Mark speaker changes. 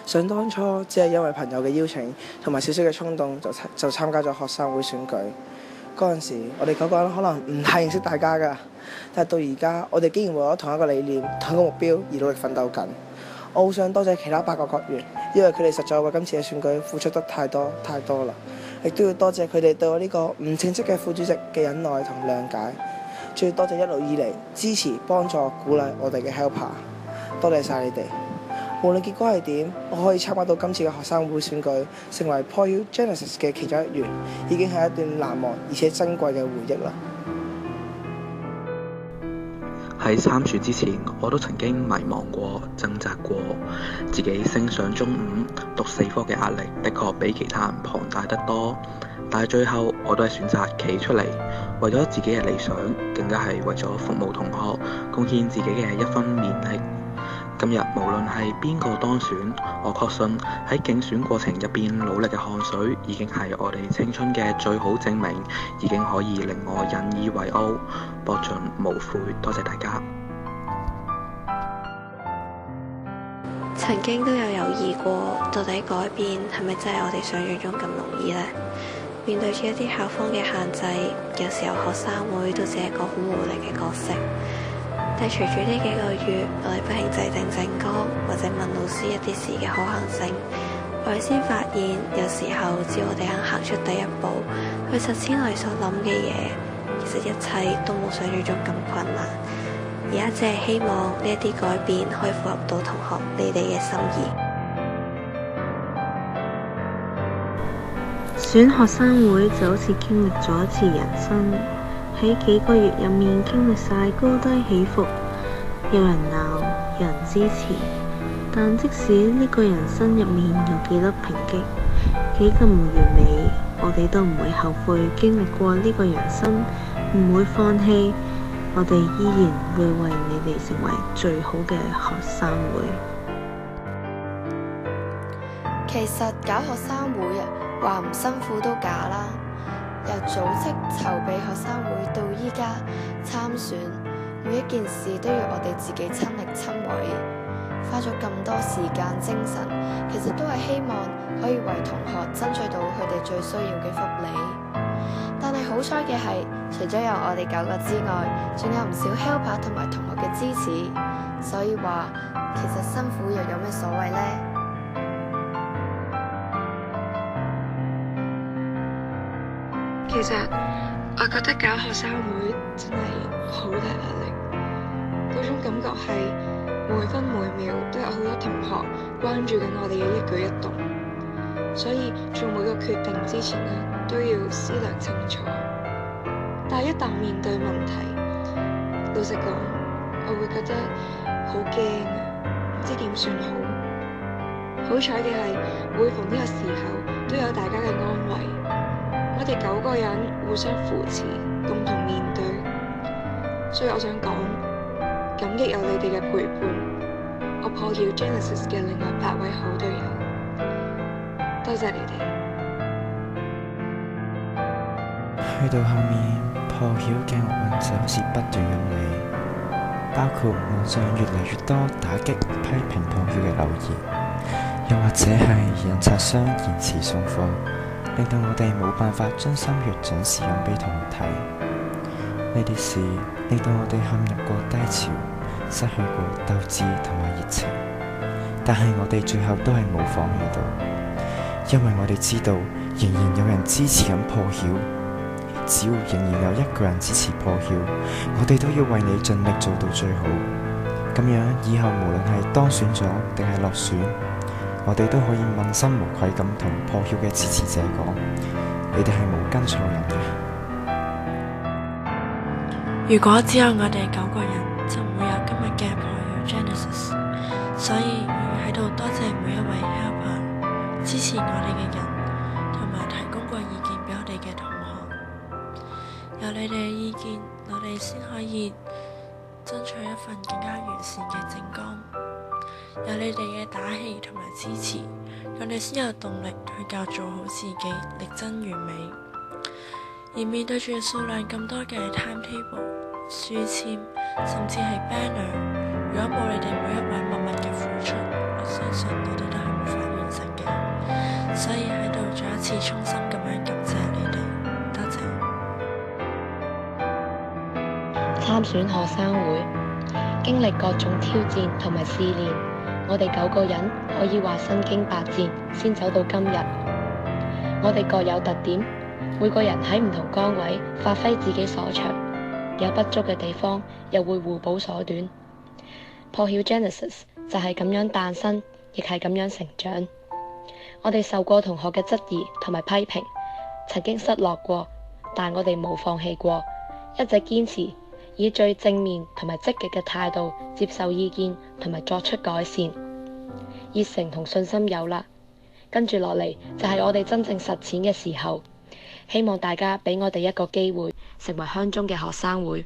Speaker 1: 想當初只係因為朋友嘅邀請同埋少少嘅衝動就參加咗學生會選舉。嗰陣時，我哋9個人可能唔太認識大家㗎，但係到而家，我哋竟然為咗同一個理念、同一個目標而努力奮鬥緊。我好想多謝其他8個學員，因為佢哋實在為今次嘅選舉付出得太多啦。亦都要多謝佢哋對我呢個唔稱職嘅副主席嘅忍耐同諒解。仲要多謝一路以嚟支持、幫助、鼓勵我哋嘅 helper， 多謝晒你哋。無論結果係點，我可以參加到今次嘅學生會選舉，成為 Paul Hill Genesis 嘅其中一員，已經係一段難忘而且珍貴嘅回憶啦。
Speaker 2: 喺參選之前，我都曾經迷茫過、掙扎過，自己升上中五讀4科嘅壓力，的確比其他人龐大得多。但係最後，我都係選擇企出嚟，為咗自己嘅理想，更加係為咗服務同學，貢獻自己嘅一分勉力。今日無論係邊個當選，我確信喺競選過程入邊努力嘅汗水，已經係我哋青春嘅最好證明，已經可以令我引以為傲，博盡無悔。多謝大家。
Speaker 3: 曾經都有猶豫過，到底改變係咪真係我哋想象中咁容易呢？面對住一啲校方嘅限制，有時候學生會都只係一個好無力嘅角色。但隨住呢幾個月，我哋不停制定政綱或者問老師一啲事嘅可行性，我哋先發現有時候只要我哋肯行出第一步，去實踐我哋所諗嘅嘢，其實一切都冇想象中咁困難。而家只係希望呢一啲改變可以符合到同學你哋嘅心意。
Speaker 4: 選學生會就好似經歷咗一次人生。喺幾個月入面經歷晒高低起伏，有人鬧，有人支持，但即使呢個人生入面有幾多抨擊，幾咁唔完美，我哋都唔會後悔經歷過呢個人生，唔會放棄，我哋依然會為你哋成為最好嘅學生會。
Speaker 5: 其實搞學生會話唔辛苦都假啦。由組織籌備學生會到依家參選，每一件事都要我哋自己親力親為，花咗咁多時間精神，其實都係希望可以為同學爭取到佢哋最需要嘅福利。但係好彩嘅係，除咗有我哋9個之外，仲有唔少 helper 同埋同學嘅支持，所以話其實辛苦又有咩所謂呢？
Speaker 6: 其實我覺得搞學生會真係好大壓力，嗰種感覺係每分每秒都有好多同學關注緊我哋嘅一舉一動，所以做每個決定之前都要思量清楚。但係一旦面對問題，老實講，我會覺得好驚啊，唔知點算好。好彩嘅係，每逢呢個時候都有大家嘅安慰。我哋9個人互相扶持，共同面對，所以我想講，感激有你哋嘅陪伴。我Paul Hill Genesis嘅另外8位好隊友，多謝你哋。
Speaker 7: 去到後面Paul Hill嘅奧運就好似不斷咁嚟，包括網上越嚟越多打擊批評Paul Hill嘅留言，又或者係印刷商延遲送貨，令到我哋冇辦法將心血準時咁俾同學睇。呢啲事令到我哋陷入過低潮，失去過鬥志同埋熱情。但係我哋最後都係冇放棄到，因為我哋知道仍然有人支持緊Paul Hill。只要仍然有1個人支持Paul Hill，我哋都要為你盡力做到最好。咁樣以後無論係當選咗定係落選，我哋都可以問心無愧咁同Paul Hill嘅支持者講，你哋係冇跟錯人嘅。
Speaker 8: 如果只有我哋9個人，就唔會有今日嘅Paul Hill Genesis。所以我要喺度多謝每一位 helper 支持我哋嘅人，同埋提供過意見俾我哋嘅同學。有你哋嘅意見，我哋先可以爭取一份更加完善嘅政綱。有你哋嘅打氣同埋支持，我哋先有動力去教做好自己，力爭完美。而面對住數量咁多嘅 timetable，書籤，甚至係 banner。如果冇你哋每一位默默嘅付出，我相信我哋都係無法完成嘅。所以喺度再一次衷心咁樣感謝你哋，多謝。
Speaker 9: 參選學生會，經歷各種挑戰同埋試煉，我哋9個人可以話身經百戰先走到今日。我哋各有特點，每個人喺唔同崗位發揮自己所長，有不足嘅地方又會互補所短。破曉 Genesis 就係咁樣誕生，亦係咁樣成長。我哋受過同學嘅質疑同埋批評，曾經失落過，但我哋冇放棄過，一直堅持以最正面同埋積極嘅態度接受意見同埋作出改善。熱誠同信心有啦，跟住落嚟就係我哋真正實踐嘅時候。希望大家俾我哋一個機會，成為鄉中嘅學生會。